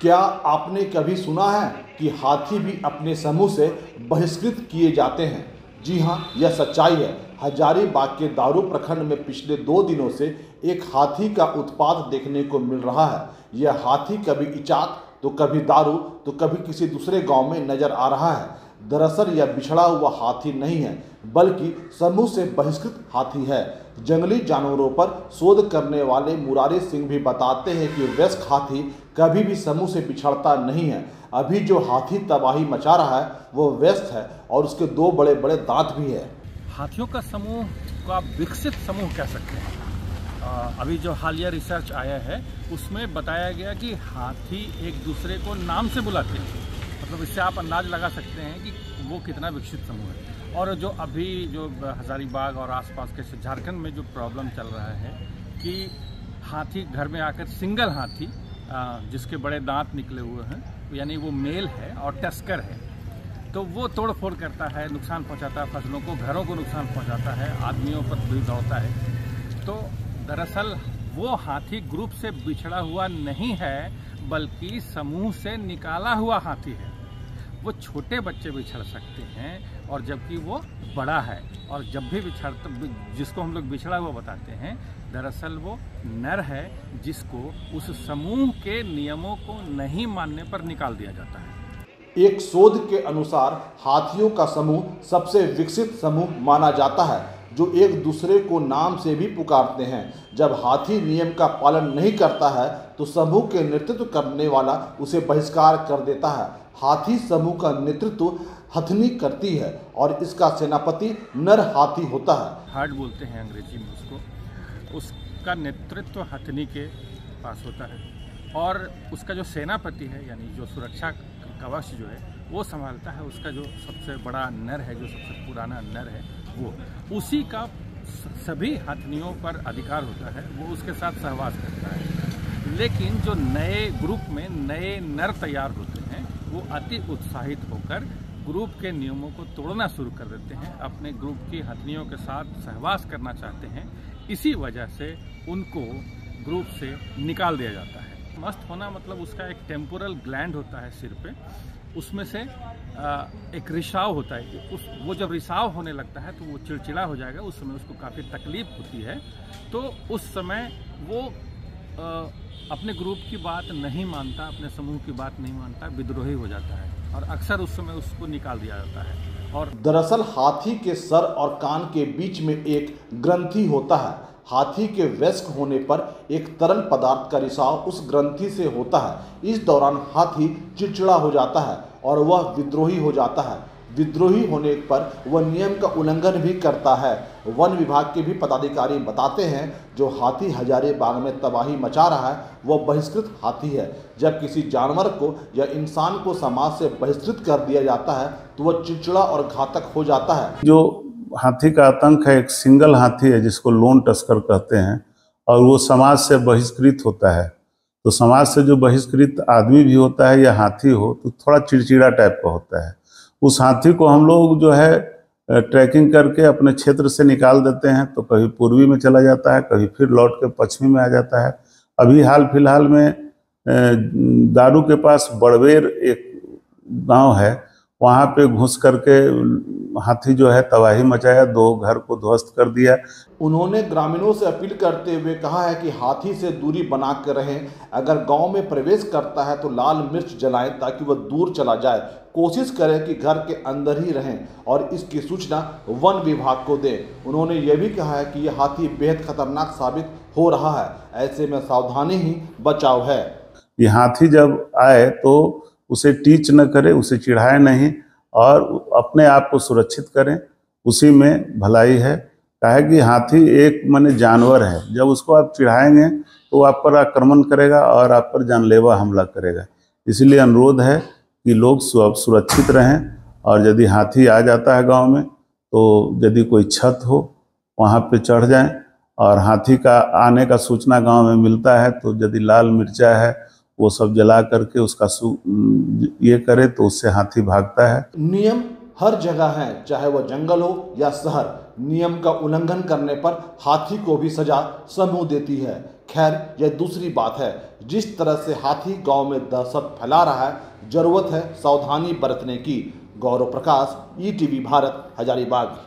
क्या आपने कभी सुना है कि हाथी भी अपने समूह से बहिष्कृत किए जाते हैं? जी हाँ, यह सच्चाई है। हजारीबाग के दारू प्रखंड में पिछले 2 दिनों से एक हाथी का उत्पात देखने को मिल रहा है। यह हाथी कभी इचाक तो कभी दारू तो कभी किसी दूसरे गांव में नजर आ रहा है। दरअसल यह बिछड़ा हुआ हाथी नहीं है, बल्कि समूह से बहिष्कृत हाथी है। जंगली जानवरों पर शोध करने वाले मुरारी सिंह भी बताते हैं कि वयस्क हाथी कभी भी समूह से बिछड़ता नहीं है। अभी जो हाथी तबाही मचा रहा है वो वयस्क है और उसके 2 बड़े बड़े दांत भी है। हाथियों का समूह को आप विकसित समूह कह सकते हैं। अभी जो हालिया रिसर्च आया है उसमें बताया गया कि हाथी एक दूसरे को नाम से बुलाते हैं। मतलब इससे आप अंदाज लगा सकते हैं कि वो कितना विकसित समूह है। और जो अभी जो हजारीबाग और आसपास के झारखंड में जो प्रॉब्लम चल रहा है कि हाथी घर में आकर सिंगल हाथी जिसके बड़े दांत निकले हुए हैं, यानी वो मेल है और टस्कर है, तो वो तोड़ फोड़ करता है, नुकसान पहुंचाता है फसलों को, घरों को नुकसान पहुंचाता है, आदमियों पर भी दौड़ता है। तो दरअसल वो हाथी ग्रुप से बिछड़ा हुआ नहीं है, बल्कि समूह से निकाला हुआ हाथी है। वो छोटे बच्चे बिछड़ सकते हैं और जबकि वो बड़ा है, और जब भी जिसको हम लोग बिछड़ा हुआ बताते हैं, दरअसल वो नर है जिसको उस समूह के नियमों को नहीं मानने पर निकाल दिया जाता है। एक शोध के अनुसार हाथियों का समूह सबसे विकसित समूह माना जाता है, जो एक दूसरे को नाम से भी पुकारते हैं। जब हाथी नियम का पालन नहीं करता है तो समूह के नेतृत्व करने वाला उसे बहिष्कार कर देता है। हाथी समूह का नेतृत्व हथनी करती है और इसका सेनापति नर हाथी होता है। हर्ड बोलते हैं अंग्रेजी में उसको। उसका नेतृत्व हथनी के पास होता है और उसका जो सेनापति है, यानी जो सुरक्षा कवच जो है वो संभालता है। उसका जो सबसे बड़ा नर है, जो सबसे पुराना नर है, वो उसी का सभी हथनियों पर अधिकार होता है। वो उसके साथ सहवास करता है। लेकिन जो नए ग्रुप में नए नर तैयार होते हैं, वो अति उत्साहित होकर ग्रुप के नियमों को तोड़ना शुरू कर देते हैं, अपने ग्रुप की हथनियों के साथ सहवास करना चाहते हैं। इसी वजह से उनको ग्रुप से निकाल दिया जाता है। मस्त होना मतलब उसका एक टेम्पोरल ग्लैंड होता है सिर पे, उसमें से एक रिसाव होता है। वो जब रिसाव होने लगता है तो वो चिड़चिड़ा हो जाएगा। उस समय उसको काफ़ी तकलीफ होती है, तो उस समय वो अपने ग्रुप की बात नहीं मानता, अपने समूह की बात नहीं मानता, विद्रोही हो जाता है और अक्सर उस समय उसको निकाल दिया जाता है। और दरअसल हाथी के सर और कान के बीच में एक ग्रंथि होता है। हाथी के वयस्क होने पर एक तरल पदार्थ का रिसाव उस ग्रंथि से होता है। इस दौरान हाथी चिड़चिड़ा हो जाता है और वह विद्रोही हो जाता है। विद्रोही होने पर वह नियम का उल्लंघन भी करता है। वन विभाग के भी पदाधिकारी बताते हैं जो हाथी हजारीबाग में तबाही मचा रहा है वह बहिष्कृत हाथी है। जब किसी जानवर को या इंसान को समाज से बहिष्कृत कर दिया जाता है तो वह चिड़चिड़ा और घातक हो जाता है। जो हाथी का आतंक है, एक सिंगल हाथी है जिसको लोन टस्कर कहते हैं, और वो समाज से बहिष्कृत होता है। तो समाज से जो बहिष्कृत आदमी भी होता है या हाथी हो तो थोड़ा चिड़चिड़ा टाइप का होता है। उस हाथी को हम लोग जो है ट्रैकिंग करके अपने क्षेत्र से निकाल देते हैं, तो कभी पूर्वी में चला जाता है, कभी फिर लौट के पश्चिमी में आ जाता है। अभी हाल फिलहाल में दारू के पास बड़वेर एक गांव है, वहाँ पे घुस करके हाथी जो है तबाही मचाया, 2 घर को ध्वस्त कर दिया। उन्होंने ग्रामीणों से अपील करते हुए कहा है कि हाथी से दूरी बना कर रहें। अगर गांव में प्रवेश करता है तो लाल मिर्च जलाएं ताकि वह दूर चला जाए। कोशिश करें कि घर के अंदर ही रहें और इसकी सूचना वन विभाग को दें। उन्होंने यह भी कहा है कि यह हाथी बेहद खतरनाक साबित हो रहा है, ऐसे में सावधानी ही बचाव है। ये हाथी जब आए तो उसे टीच न करें, उसे चिढ़ाए नहीं और अपने आप को सुरक्षित करें, उसी में भलाई है। काहे कि हाथी एक माने जानवर है, जब उसको आप चिढ़ाएंगे तो वो आप पर आक्रमण करेगा और आप पर जानलेवा हमला करेगा। इसलिए अनुरोध है कि लोग सुरक्षित रहें, और यदि हाथी आ जाता है गांव में तो यदि कोई छत हो वहां पे चढ़ जाएं, और हाथी का आने का सूचना गांव में मिलता है तो यदि लाल मिर्चा है वो सब जला करके उसका ये करे तो उससे हाथी भागता है। नियम हर जगह है, चाहे वह जंगल हो या शहर। नियम का उल्लंघन करने पर हाथी को भी सजा समूह देती है। खैर, यह दूसरी बात है। जिस तरह से हाथी गांव में दहशत फैला रहा है, जरूरत है सावधानी बरतने की। गौरव प्रकाश, ईटीवी भारत, हजारीबाग।